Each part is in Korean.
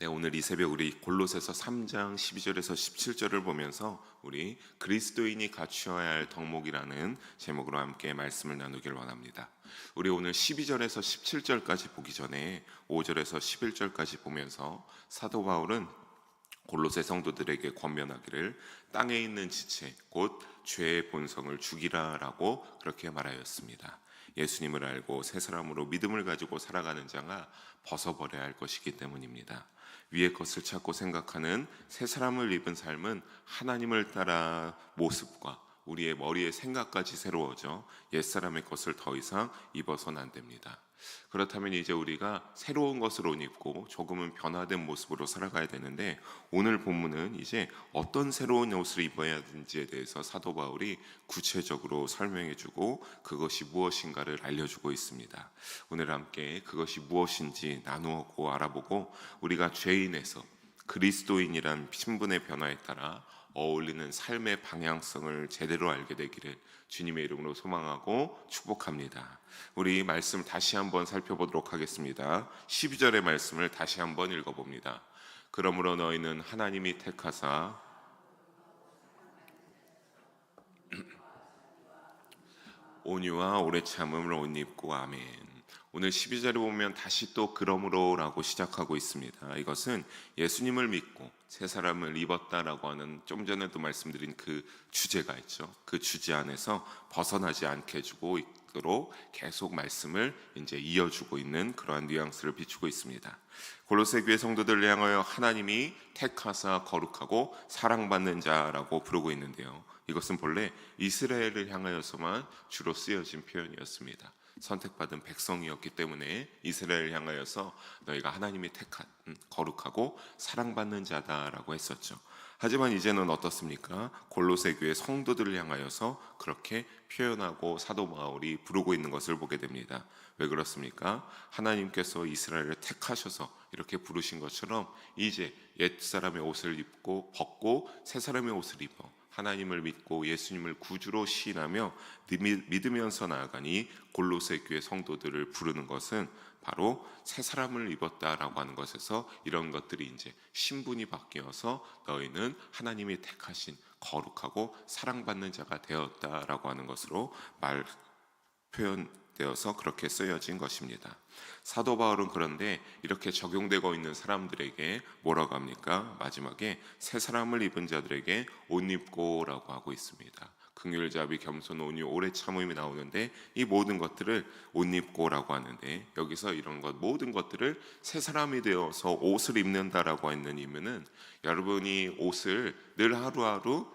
네, 오늘 이 새벽 우리 골로새서 3장 12절에서 17절을 보면서 우리 그리스도인이 갖추어야 할 덕목이라는 제목으로 함께 말씀을 나누길 원합니다. 우리 오늘 12절에서 17절까지 보기 전에 5절에서 11절까지 보면서 사도 바울은 골로새 성도들에게 권면하기를 땅에 있는 지체 곧 죄의 본성을 죽이라라고 그렇게 말하였습니다. 예수님을 알고 새 사람으로 믿음을 가지고 살아가는 자가 벗어버려야 할 것이기 때문입니다. 위의 것을 찾고 생각하는 새 사람을 입은 삶은 하나님을 따라 모습과 우리의 머리의 생각까지 새로워져 옛사람의 것을 더 이상 입어서는 안 됩니다. 그렇다면 이제 우리가 새로운 것을 옷 입고 조금은 변화된 모습으로 살아가야 되는데, 오늘 본문은 이제 어떤 새로운 옷을 입어야 하는지에 대해서 사도 바울이 구체적으로 설명해주고 그것이 무엇인가를 알려주고 있습니다. 오늘 함께 그것이 무엇인지 나누고 알아보고 우리가 죄인에서 그리스도인이란 신분의 변화에 따라 어울리는 삶의 방향성을 제대로 알게 되기를 주님의 이름으로 소망하고 축복합니다. 우리 말씀 다시 한번 살펴보도록 하겠습니다. 12절의 말씀을 다시 한번 읽어봅니다. 그러므로 너희는 하나님이 택하사 온유와 오래 참음을 옷 입고. 아멘. 오늘 12절에 보면 다시 또 그러므로라고 시작하고 있습니다. 이것은 예수님을 믿고 새 사람을 입었다라고 하는, 좀 전에도 말씀드린 그 주제가 있죠. 그 주제 안에서 벗어나지 않게 해주고 있도록 계속 말씀을 이제 이어주고 있는 그러한 뉘앙스를 비추고 있습니다. 골로새 교회 성도들을 향하여 하나님이 택하사 거룩하고 사랑받는 자라고 부르고 있는데요, 이것은 본래 이스라엘을 향하여서만 주로 쓰여진 표현이었습니다. 선택받은 백성이었기 때문에 이스라엘을 향하여서 너희가 하나님이 택한 거룩하고 사랑받는 자다라고 했었죠. 하지만 이제는 어떻습니까? 골로새 교회 성도들을 향하여서 그렇게 표현하고 사도 바울이 부르고 있는 것을 보게 됩니다. 왜 그렇습니까? 하나님께서 이스라엘을 택하셔서 이렇게 부르신 것처럼 이제 옛사람의 옷을 입고 벗고 새 사람의 옷을 입어 하나님을 믿고 예수님을 구주로 시인하며 믿으면서 나아가니 골로새 교회 성도들을 부르는 것은 바로 새 사람을 입었다라고 하는 것에서 이런 것들이 이제 신분이 바뀌어서 너희는 하나님이 택하신 거룩하고 사랑받는 자가 되었다라고 하는 것으로 표현되어서 그렇게 쓰여진 것입니다. 사도 바울은 그런데 이렇게 적용되고 있는 사람들에게 뭐라고 합니까? 마지막에 새 사람을 입은 자들에게 옷 입고라고 하고 있습니다. 긍휼, 자비, 겸손, 온유, 오래 참음이 나오는데 이 모든 것들을 옷 입고라고 하는데, 여기서 이런 것 모든 것들을 새 사람이 되어서 옷을 입는다라고 했는 이유는, 여러분이 옷을 늘 하루하루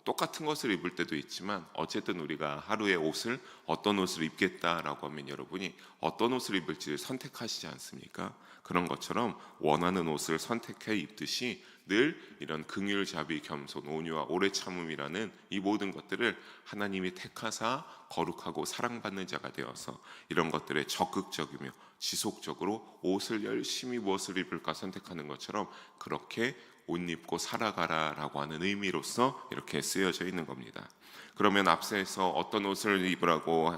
똑같은 것을 입을 때도 있지만 어쨌든 우리가 하루에 옷을 어떤 옷을 입겠다라고 하면 여러분이 어떤 옷을 입을지를 선택하시지 않습니까? 그런 것처럼 원하는 옷을 선택해 입듯이 늘 이런 긍휼, 자비, 겸손, 온유와 오래 참음이라는 이 모든 것들을 하나님이 택하사 거룩하고 사랑받는 자가 되어서 이런 것들에 적극적이며 지속적으로 옷을 열심히 무엇을 입을까 선택하는 것처럼 그렇게 옷 입고 살아가라라고 하는 의미로서 이렇게 쓰여져 있는 겁니다. 그러면 앞서서 어떤 옷을 입으라고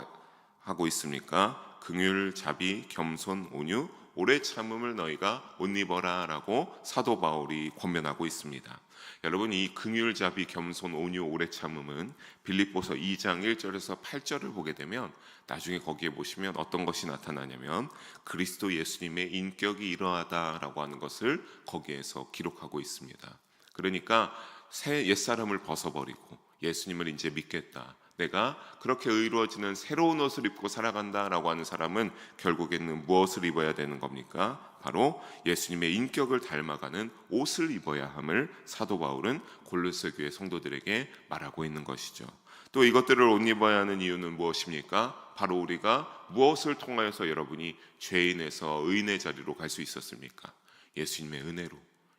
하고 있습니까? 긍휼, 자비, 겸손, 온유, 오래 참음을 너희가 옷 입어라라고 사도 바울이 권면하고 있습니다. 여러분, 이 긍휼, 자비, 겸손, 온유, 오래 참음은 빌립보서 2장 1절에서 8절을 보게 되면 나중에 거기에 보시면 어떤 것이 나타나냐면 그리스도 예수님의 인격이 이러하다라고 하는 것을 거기에서 기록하고 있습니다. 그러니까 새 옛사람을 벗어버리고 예수님을 이제 믿겠다, 내가 그렇게 의로워지는 새로운 옷을 입고 살아간다라고 하는 사람은 결국에는 무엇을 입어야 되는 겁니까? 바로 예수님의 인격을 닮아가는 옷을 입어야 함을 사도 바울은 골로새 교회 성도들에게 말하고 있는 것이죠. 또 이것들을 옷 입어야 하는 이유는 무엇입니까? 바로 우리가 무엇을 통하여서 여러분이 죄인에서 의인의 자리로 갈 수 있었습니까? 예수님의 은혜로,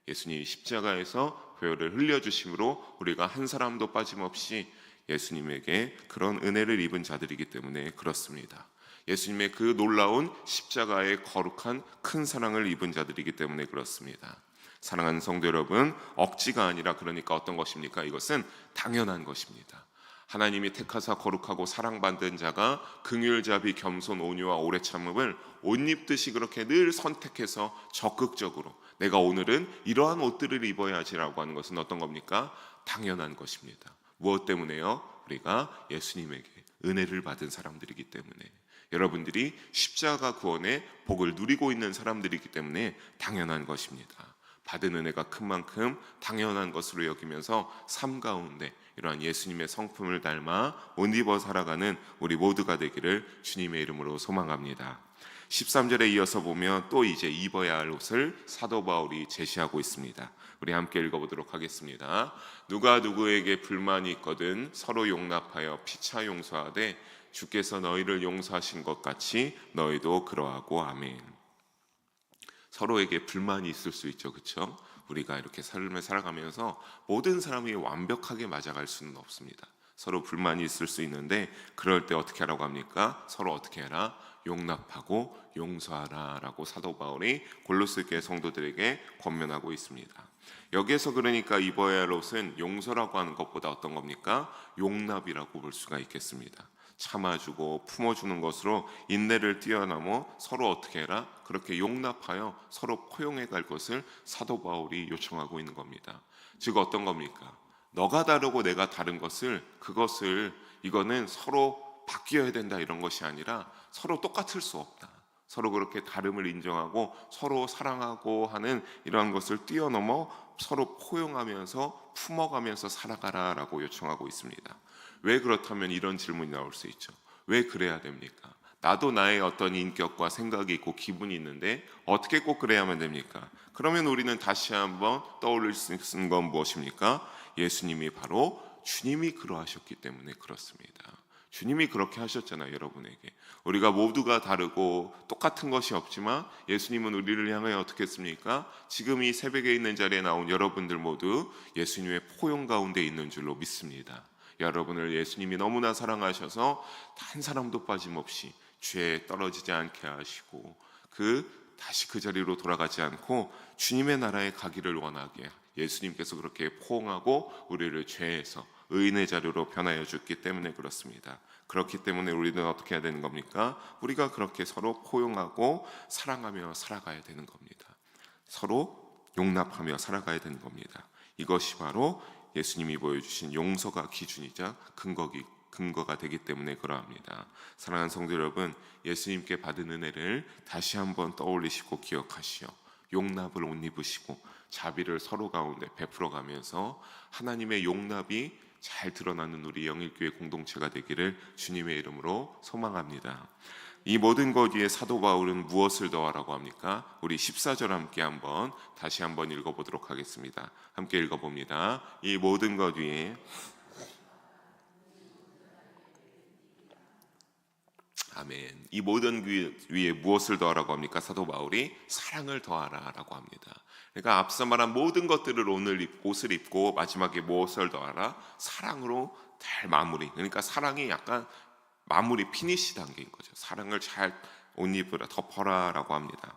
예수님이 십자가에서 보혈을 흘려주심으로 우리가 한 사람도 빠짐없이 예수님에게 그런 은혜를 입은 자들이기 때문에 그렇습니다. 예수님의 그 놀라운 십자가의 거룩한 큰 사랑을 입은 자들이기 때문에 그렇습니다. 사랑하는 성도 여러분, 억지가 아니라 그러니까 어떤 것입니까? 이것은 당연한 것입니다. 하나님이 택하사 거룩하고 사랑받는 자가 긍휼, 자비, 겸손, 온유와 오래 참음을 옷 입듯이 그렇게 늘 선택해서 적극적으로 내가 오늘은 이러한 옷들을 입어야지라고 하는 것은 어떤 겁니까? 당연한 것입니다. 무엇 때문에요? 우리가 예수님에게 은혜를 받은 사람들이기 때문에, 여러분들이 십자가 구원의 복을 누리고 있는 사람들이기 때문에 당연한 것입니다. 받은 은혜가 큰 만큼 당연한 것으로 여기면서 삶 가운데 이러한 예수님의 성품을 닮아 옷 입어 살아가는 우리 모두가 되기를 주님의 이름으로 소망합니다. 13절에 이어서 보면 또 이제 입어야 할 옷을 사도 바울이 제시하고 있습니다. 우리 함께 읽어보도록 하겠습니다. 누가 누구에게 불만이 있거든 서로 용납하여 피차 용서하되 주께서 너희를 용서하신 것 같이 너희도 그러하고. 아멘. 서로에게 불만이 있을 수 있죠, 그렇죠? 우리가 이렇게 삶을 살아가면서 모든 사람이 완벽하게 맞아갈 수는 없습니다. 서로 불만이 있을 수 있는데 그럴 때 어떻게 하라고 합니까? 서로 어떻게 해라? 용납하고 용서하라 라고 사도 바울이 골로새 교회 성도들에게 권면하고 있습니다. 여기에서 그러니까 입어야 할 옷은 용서라고 하는 것보다 어떤 겁니까? 용납이라고 볼 수가 있겠습니다. 참아주고 품어주는 것으로 인내를 뛰어넘어 서로 어떻게 해라? 그렇게 용납하여 서로 포용해 갈 것을 사도 바울이 요청하고 있는 겁니다. 즉 어떤 겁니까? 너가 다르고 내가 다른 것을, 그것을 이거는 서로 바뀌어야 된다 이런 것이 아니라 서로 똑같을 수 없다. 서로 그렇게 다름을 인정하고 서로 사랑하고 하는 이러한 것을 뛰어넘어 서로 포용하면서 품어가면서 살아가라라고 요청하고 있습니다. 왜 그렇다면 이런 질문이 나올 수 있죠. 왜 그래야 됩니까? 나도 나의 어떤 인격과 생각이 있고 기분이 있는데 어떻게 꼭 그래야만 됩니까? 그러면 우리는 다시 한번 떠올릴 수 있는 건 무엇입니까? 예수님이 바로 주님이 그러하셨기 때문에 그렇습니다. 주님이 그렇게 하셨잖아요, 여러분에게. 우리가 모두가 다르고 똑같은 것이 없지만 예수님은 우리를 향하여 어떻게 했습니까? 지금 이 새벽에 있는 자리에 나온 여러분들 모두 예수님의 포용 가운데 있는 줄로 믿습니다. 여러분을 예수님이 너무나 사랑하셔서 한 사람도 빠짐없이 죄에 떨어지지 않게 하시고 다시 그 자리로 돌아가지 않고 주님의 나라에 가기를 원하게 예수님께서 그렇게 포옹하고 우리를 죄에서 의인의 자료로 변하여 줬기 때문에 그렇습니다. 그렇기 때문에 우리는 어떻게 해야 되는 겁니까? 우리가 그렇게 서로 포용하고 사랑하며 살아가야 되는 겁니다. 서로 용납하며 살아가야 되는 겁니다. 이것이 바로 예수님이 보여주신 용서가 기준이자 근거가 되기 때문에 그러합니다. 사랑하는 성도 여러분, 예수님께 받은 은혜를 다시 한번 떠올리시고 기억하시오. 용납을 옷 입으시고 자비를 서로 가운데 베풀어가면서 하나님의 용납이 잘 드러나는 우리 영일교회 공동체가 되기를 주님의 이름으로 소망합니다. 이 모든 것 위에 사도 바울은 무엇을 더하라고 합니까? 우리 14절 함께 다시 한번 읽어보도록 하겠습니다. 함께 읽어봅니다. 이 모든 것 위에 아멘. 이 모든 위에 무엇을 더하라고 합니까? 사도 바울이 사랑을 더하라라고 합니다. 그러니까 앞서 말한 모든 것들을 옷을 입고 마지막에 무엇을 더하라? 사랑으로 잘 마무리. 그러니까 사랑이 약간 마무리 피니시 단계인 거죠. 사랑을 잘 옷 입으라, 덮어라라고 합니다.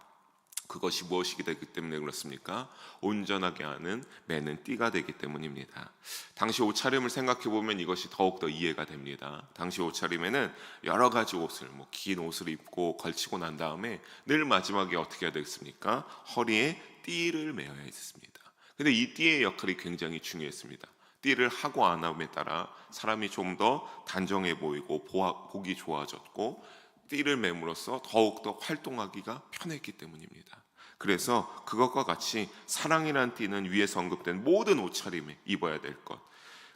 그것이 무엇이기 되기 때문에 그렇습니까? 온전하게 하는 매는 띠가 되기 때문입니다. 당시 옷차림을 생각해 보면 이것이 더욱더 이해가 됩니다. 당시 옷차림에는 여러 가지 옷을, 긴 옷을 입고 걸치고 난 다음에 늘 마지막에 어떻게 해야 되겠습니까? 허리에 띠를 매어야 했습니다. 근데 이 띠의 역할이 굉장히 중요했습니다. 띠를 하고 안 함에 따라 사람이 좀 더 단정해 보이고 보기 좋아졌고 띠를 매므로써 더욱더 활동하기가 편했기 때문입니다. 그래서 그것과 같이 사랑이란 띠는 위에서 언급된 모든 옷차림에 입어야 될 것,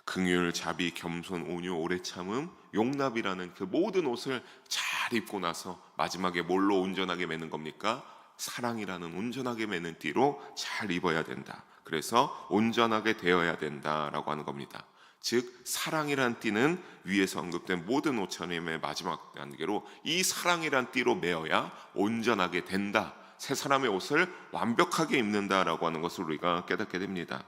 긍휼, 자비, 겸손, 온유, 오래 참음, 용납이라는 그 모든 옷을 잘 입고 나서 마지막에 뭘로 온전하게 매는 겁니까? 사랑이라는 온전하게 매는 띠로 잘 입어야 된다. 그래서 온전하게 되어야 된다라고 하는 겁니다. 즉 사랑이란 띠는 위에서 언급된 모든 옷차림의 마지막 단계로 이 사랑이란 띠로 매어야 온전하게 된다. 새 사람의 옷을 완벽하게 입는다라고 하는 것을 우리가 깨닫게 됩니다.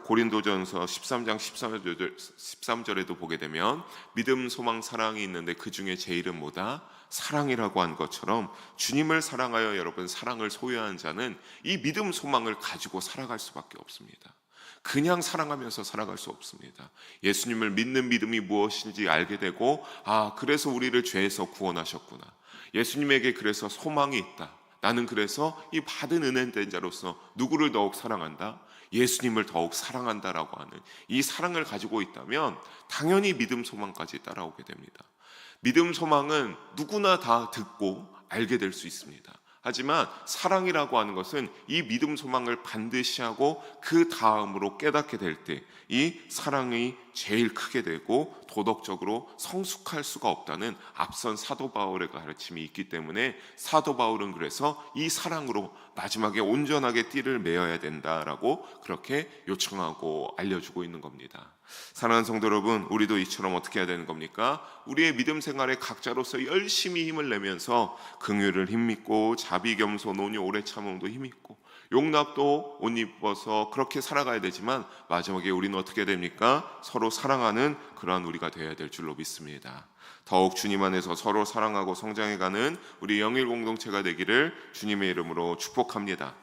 고린도전서 13장 13절에도 보게 되면 믿음, 소망, 사랑이 있는데 그 중에 제일은 뭐다? 사랑이라고 한 것처럼 주님을 사랑하여 여러분 사랑을 소유한 자는 이 믿음, 소망을 가지고 살아갈 수밖에 없습니다. 그냥 사랑하면서 살아갈 수 없습니다. 예수님을 믿는 믿음이 무엇인지 알게 되고 그래서 우리를 죄에서 구원하셨구나. 예수님에게 그래서 소망이 있다. 나는 그래서 이 받은 은혜된 자로서 누구를 더욱 사랑한다? 예수님을 더욱 사랑한다라고 하는 이 사랑을 가지고 있다면 당연히 믿음, 소망까지 따라오게 됩니다. 믿음, 소망은 누구나 다 듣고 알게 될 수 있습니다. 하지만 사랑이라고 하는 것은 이 믿음, 소망을 반드시 하고 그 다음으로 깨닫게 될 때 이 사랑이 제일 크게 되고 도덕적으로 성숙할 수가 없다는 앞선 사도 바울의 가르침이 있기 때문에 사도 바울은 그래서 이 사랑으로 마지막에 온전하게 띠를 메어야 된다라고 그렇게 요청하고 알려주고 있는 겁니다. 사랑하는 성도 여러분, 우리도 이처럼 어떻게 해야 되는 겁니까? 우리의 믿음 생활에 각자로서 열심히 힘을 내면서 긍휼을 힘입고 자비, 겸손, 온유, 오래 참음도 힘입고 용납도 옷 입어서 그렇게 살아가야 되지만 마지막에 우리는 어떻게 됩니까? 서로 사랑하는 그러한 우리가 되어야 될 줄로 믿습니다. 더욱 주님 안에서 서로 사랑하고 성장해가는 우리 영일 공동체가 되기를 주님의 이름으로 축복합니다.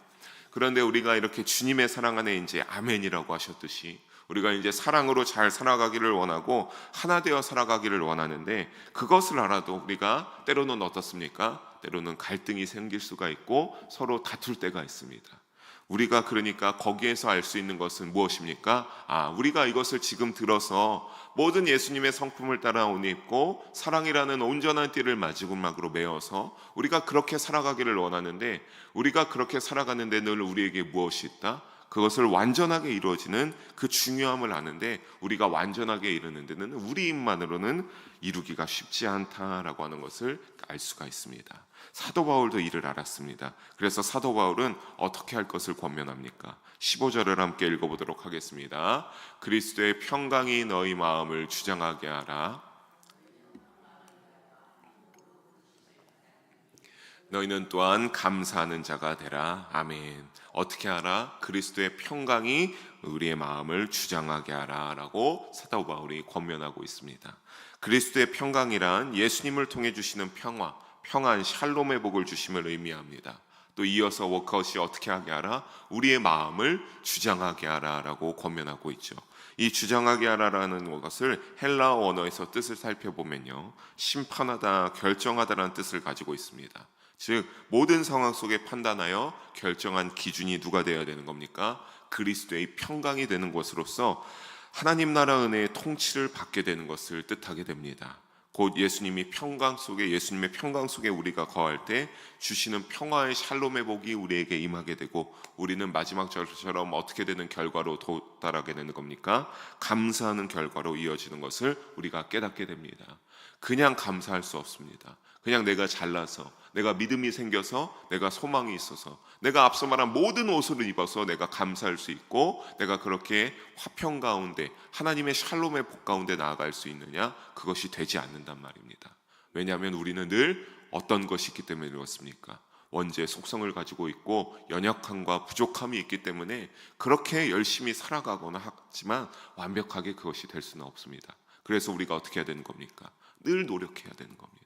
그런데 우리가 이렇게 주님의 사랑 안에 이제 아멘이라고 하셨듯이 우리가 이제 사랑으로 잘 살아가기를 원하고 하나 되어 살아가기를 원하는데 그것을 알아도 우리가 때로는 어떻습니까? 때로는 갈등이 생길 수가 있고 서로 다툴 때가 있습니다. 우리가 그러니까 거기에서 알 수 있는 것은 무엇입니까? 우리가 이것을 지금 들어서 모든 예수님의 성품을 따라 옷 입고 사랑이라는 온전한 띠를 마지막으로 메어서 우리가 그렇게 살아가기를 원하는데 우리가 그렇게 살아가는데 늘 우리에게 무엇이 있다? 그것을 완전하게 이루어지는 그 중요함을 아는데 우리가 완전하게 이루는 데는 우리 힘만으로는 이루기가 쉽지 않다라고 하는 것을 알 수가 있습니다. 사도 바울도 이를 알았습니다. 그래서 사도 바울은 어떻게 할 것을 권면합니까? 15절을 함께 읽어보도록 하겠습니다. 그리스도의 평강이 너희 마음을 주장하게 하라. 너희는 또한 감사하는 자가 되라. 아멘. 어떻게 하라? 그리스도의 평강이 우리의 마음을 주장하게 하라 라고 사도 바울이 권면하고 있습니다. 그리스도의 평강이란 예수님을 통해 주시는 평화, 평안, 샬롬의 복을 주심을 의미합니다. 또 이어서 워크아웃이 어떻게 하게 하라? 우리의 마음을 주장하게 하라 라고 권면하고 있죠. 이 주장하게 하라라는 것을 헬라어 언어에서 뜻을 살펴보면요, 심판하다, 결정하다라는 뜻을 가지고 있습니다. 즉 모든 상황 속에 판단하여 결정한 기준이 누가 되어야 되는 겁니까? 그리스도의 평강이 되는 것으로서 하나님 나라 은혜의 통치를 받게 되는 것을 뜻하게 됩니다. 곧 예수님의 평강 속에 우리가 거할 때 주시는 평화의 샬롬의 복이 우리에게 임하게 되고 우리는 마지막 절처럼 어떻게 되는 결과로 도달하게 되는 겁니까? 감사하는 결과로 이어지는 것을 우리가 깨닫게 됩니다. 그냥 감사할 수 없습니다. 그냥 내가 잘나서, 내가 믿음이 생겨서, 내가 소망이 있어서, 내가 앞서 말한 모든 옷을 입어서 내가 감사할 수 있고 내가 그렇게 화평 가운데 하나님의 샬롬의 복 가운데 나아갈 수 있느냐? 그것이 되지 않는단 말입니다. 왜냐하면 우리는 늘 어떤 것이 있기 때문에 그렇습니까? 원죄의 속성을 가지고 있고 연약함과 부족함이 있기 때문에 그렇게 열심히 살아가거나 하지만 완벽하게 그것이 될 수는 없습니다. 그래서 우리가 어떻게 해야 되는 겁니까? 늘 노력해야 되는 겁니다.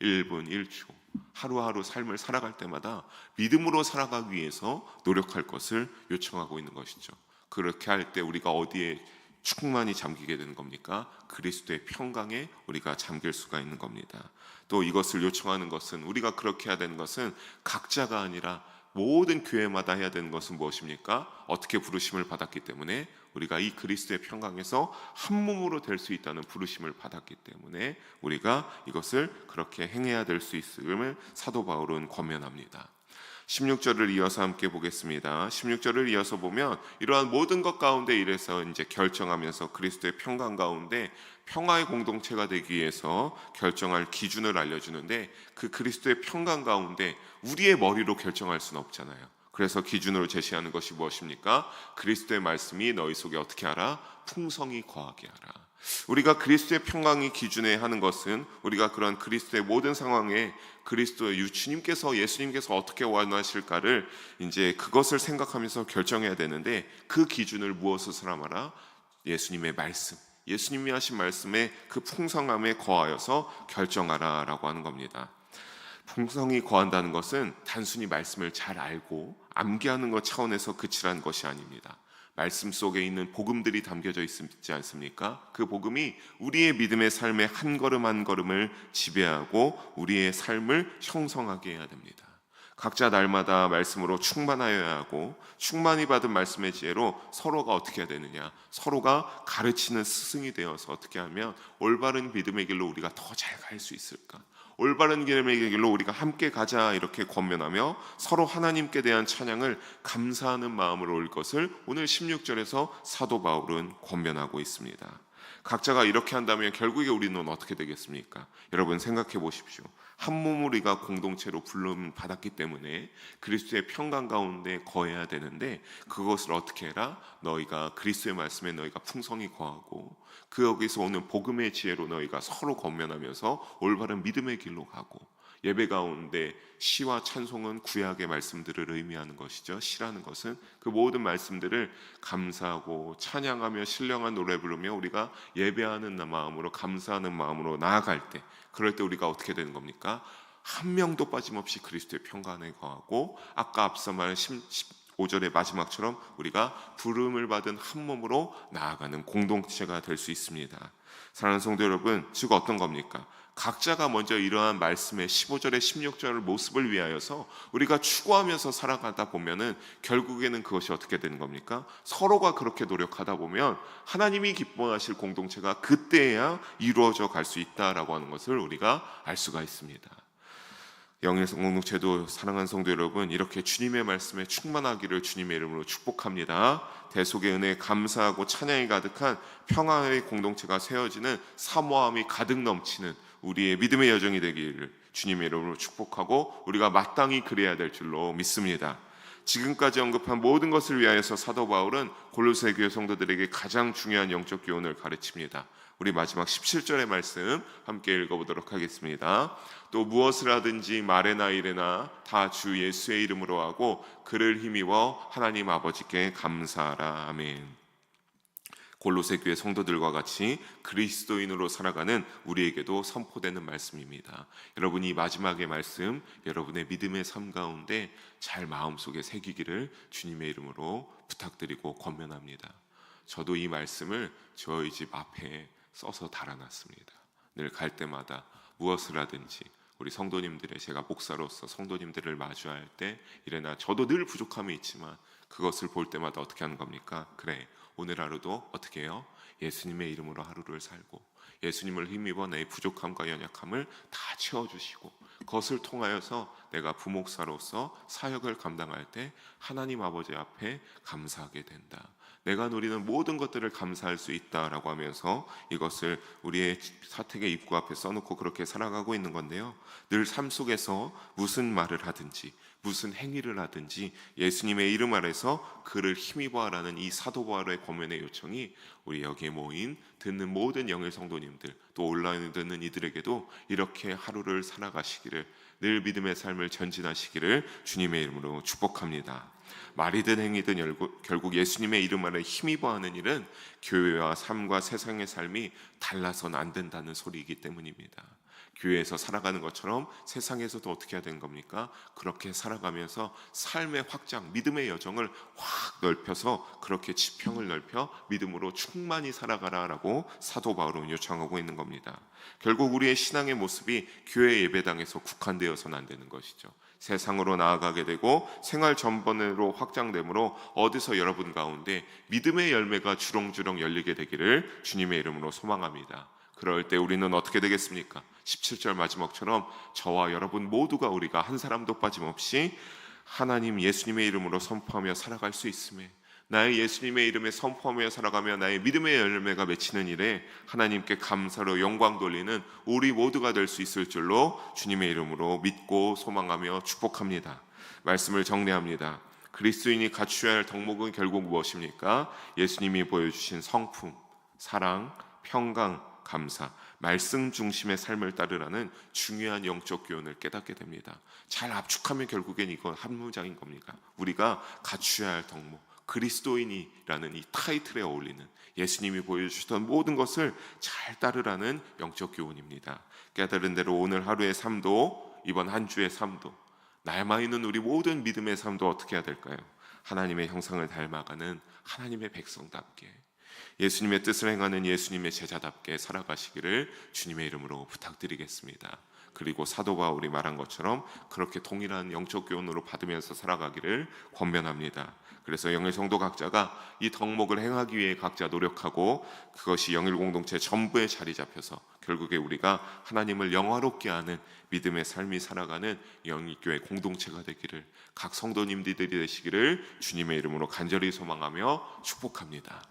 1분 1초 하루하루 삶을 살아갈 때마다 믿음으로 살아가기 위해서 노력할 것을 요청하고 있는 것이죠. 그렇게 할 때 우리가 어디에 충만히 잠기게 되는 겁니까? 그리스도의 평강에 우리가 잠길 수가 있는 겁니다. 또 이것을 요청하는 것은, 우리가 그렇게 해야 되는 것은 각자가 아니라 모든 교회마다 해야 되는 것은 무엇입니까? 어떻게 부르심을 받았기 때문에 우리가 이 그리스도의 평강에서 한 몸으로 될 수 있다는 부르심을 받았기 때문에 우리가 이것을 그렇게 행해야 될 수 있음을 사도 바울은 권면합니다. 16절을 이어서 함께 보겠습니다. 16절을 이어서 보면 이러한 모든 것 가운데 이래서 이제 결정하면서 그리스도의 평강 가운데 평화의 공동체가 되기 위해서 결정할 기준을 알려주는데 그 그리스도의 평강 가운데 우리의 머리로 결정할 수는 없잖아요. 그래서 기준으로 제시하는 것이 무엇입니까? 그리스도의 말씀이 너희 속에 어떻게 하라? 풍성히 거하게 하라. 우리가 그리스도의 평강이 기준에 하는 것은 우리가 그런 그리스도의 모든 상황에 그리스도의 주님께서, 예수님께서 어떻게 원하실까를 이제 그것을 생각하면서 결정해야 되는데 그 기준을 무엇을 삼아라? 예수님의 말씀, 예수님이 하신 말씀에 그 풍성함에 거하여서 결정하라라고 하는 겁니다. 풍성히 거한다는 것은 단순히 말씀을 잘 알고 암기하는 것 차원에서 그치라는 것이 아닙니다. 말씀 속에 있는 복음들이 담겨져 있지 않습니까? 그 복음이 우리의 믿음의 삶의 한 걸음 한 걸음을 지배하고 우리의 삶을 형성하게 해야 됩니다. 각자 날마다 말씀으로 충만하여야 하고, 충만히 받은 말씀의 지혜로 서로가 어떻게 해야 되느냐, 서로가 가르치는 스승이 되어서 어떻게 하면 올바른 믿음의 길로 우리가 더 잘 갈 수 있을까, 올바른 믿음의 길로 우리가 함께 가자, 이렇게 권면하며 서로 하나님께 대한 찬양을 감사하는 마음으로 올 것을 오늘 16절에서 사도 바울은 권면하고 있습니다. 각자가 이렇게 한다면 결국에 우리는 어떻게 되겠습니까? 여러분 생각해 보십시오. 한 몸을 우리가 공동체로 부름 받았기 때문에 그리스도의 평강 가운데 거해야 되는데, 그것을 어떻게 해라? 너희가 그리스도의 말씀에 너희가 풍성히 거하고 그 여기서 오는 복음의 지혜로 너희가 서로 권면하면서 올바른 믿음의 길로 가고, 예배 가운데 시와 찬송은 구약의 말씀들을 의미하는 것이죠. 시라는 것은 그 모든 말씀들을 감사하고 찬양하며 신령한 노래 부르며 우리가 예배하는 마음으로, 감사하는 마음으로 나아갈 때, 그럴 때 우리가 어떻게 되는 겁니까? 한 명도 빠짐없이 그리스도의 평강에 거하고, 아까 앞서 말한 15절의 마지막처럼 우리가 부름을 받은 한 몸으로 나아가는 공동체가 될 수 있습니다. 사랑하는 성도 여러분, 즉 어떤 겁니까? 각자가 먼저 이러한 말씀의 15절의 16절의 모습을 위하여서 우리가 추구하면서 살아가다 보면은 결국에는 그것이 어떻게 되는 겁니까? 서로가 그렇게 노력하다 보면 하나님이 기뻐하실 공동체가 그때야 이루어져 갈 수 있다라고 하는 것을 우리가 알 수가 있습니다. 영의 공동체도 사랑하는 성도 여러분, 이렇게 주님의 말씀에 충만하기를 주님의 이름으로 축복합니다. 대속의 은혜에 감사하고 찬양이 가득한 평화의 공동체가 세워지는 사모함이 가득 넘치는 우리의 믿음의 여정이 되기를 주님의 이름으로 축복하고, 우리가 마땅히 그래야 될 줄로 믿습니다. 지금까지 언급한 모든 것을 위하여서 사도 바울은 골로새 교회 성도들에게 가장 중요한 영적 교훈을 가르칩니다. 우리 마지막 17절의 말씀 함께 읽어보도록 하겠습니다. 또 무엇을 하든지 말에나 일에나 다 주 예수의 이름으로 하고 그를 힘입어 하나님 아버지께 감사하라. 아멘. 골로새 교회 성도들과 같이 그리스도인으로 살아가는 우리에게도 선포되는 말씀입니다. 여러분, 이 마지막의 말씀 여러분의 믿음의 삶 가운데 잘 마음속에 새기기를 주님의 이름으로 부탁드리고 권면합니다. 저도 이 말씀을 저희 집 앞에 써서 달아놨습니다. 늘 갈 때마다 무엇을 하든지 우리 성도님들의, 제가 목사로서 성도님들을 마주할 때 이래나 저도 늘 부족함이 있지만 그것을 볼 때마다 어떻게 하는 겁니까? 그래, 오늘 하루도 어떻게 해요? 예수님의 이름으로 하루를 살고 예수님을 힘입어 내 부족함과 연약함을 다 채워주시고, 그것을 통하여서 내가 부목사로서 사역을 감당할 때 하나님 아버지 앞에 감사하게 된다. 내가 누리는 모든 것들을 감사할 수 있다라고 하면서 이것을 우리의 사택의 입구 앞에 써놓고 그렇게 살아가고 있는 건데요. 늘 삶 속에서 무슨 말을 하든지 무슨 행위를 하든지 예수님의 이름 아래서 그를 힘입어라는 이 사도 바울의 권면의 요청이 우리 여기에 모인 듣는 모든 영의 성도님들, 또 온라인에 듣는 이들에게도 이렇게 하루를 살아가시기를, 늘 믿음의 삶을 전진하시기를 주님의 이름으로 축복합니다. 말이든 행위든 결국 예수님의 이름 아래 힘입어하는 일은 교회와 삶과 세상의 삶이 달라서는 안 된다는 소리이기 때문입니다. 교회에서 살아가는 것처럼 세상에서도 어떻게 해야 되는 겁니까? 그렇게 살아가면서 삶의 확장, 믿음의 여정을 확 넓혀서 그렇게 지평을 넓혀 믿음으로 충만히 살아가라라고 사도 바울은 요청하고 있는 겁니다. 결국 우리의 신앙의 모습이 교회 예배당에서 국한되어서는 안 되는 것이죠. 세상으로 나아가게 되고 생활 전반으로 확장되므로 어디서 여러분 가운데 믿음의 열매가 주렁주렁 열리게 되기를 주님의 이름으로 소망합니다. 그럴 때 우리는 어떻게 되겠습니까? 17절 마지막처럼 저와 여러분 모두가 우리가 한 사람도 빠짐없이 하나님 예수님의 이름으로 선포하며 살아갈 수 있음에, 나의 예수님의 이름에 선포하며 살아가며 나의 믿음의 열매가 맺히는 일에 하나님께 감사로 영광 돌리는 우리 모두가 될 수 있을 줄로 주님의 이름으로 믿고 소망하며 축복합니다. 말씀을 정리합니다. 그리스도인이 갖추어야 할 덕목은 결국 무엇입니까? 예수님이 보여주신 성품, 사랑, 평강, 감사, 말씀 중심의 삶을 따르라는 중요한 영적 교훈을 깨닫게 됩니다. 잘 압축하면 결국엔 이건 한 문장인 겁니다. 우리가 갖추어야 할 덕목, 그리스도인이라는 이 타이틀에 어울리는 예수님이 보여주셨던 모든 것을 잘 따르라는 영적 교훈입니다. 깨달은 대로 오늘 하루의 삶도, 이번 한 주의 삶도, 남아 있는 우리 모든 믿음의 삶도 어떻게 해야 될까요? 하나님의 형상을 닮아가는 하나님의 백성답게, 예수님의 뜻을 행하는 예수님의 제자답게 살아가시기를 주님의 이름으로 부탁드리겠습니다. 그리고 사도 바울이 말한 것처럼 그렇게 동일한 영적 교훈으로 받으면서 살아가기를 권면합니다. 그래서 영의 성도 각자가 이 덕목을 행하기 위해 각자 노력하고 그것이 영일 공동체 전부에 자리 잡혀서 결국에 우리가 하나님을 영화롭게 하는 믿음의 삶이 살아가는 영일교회 공동체가 되기를 각 성도님들이 되시기를 주님의 이름으로 간절히 소망하며 축복합니다.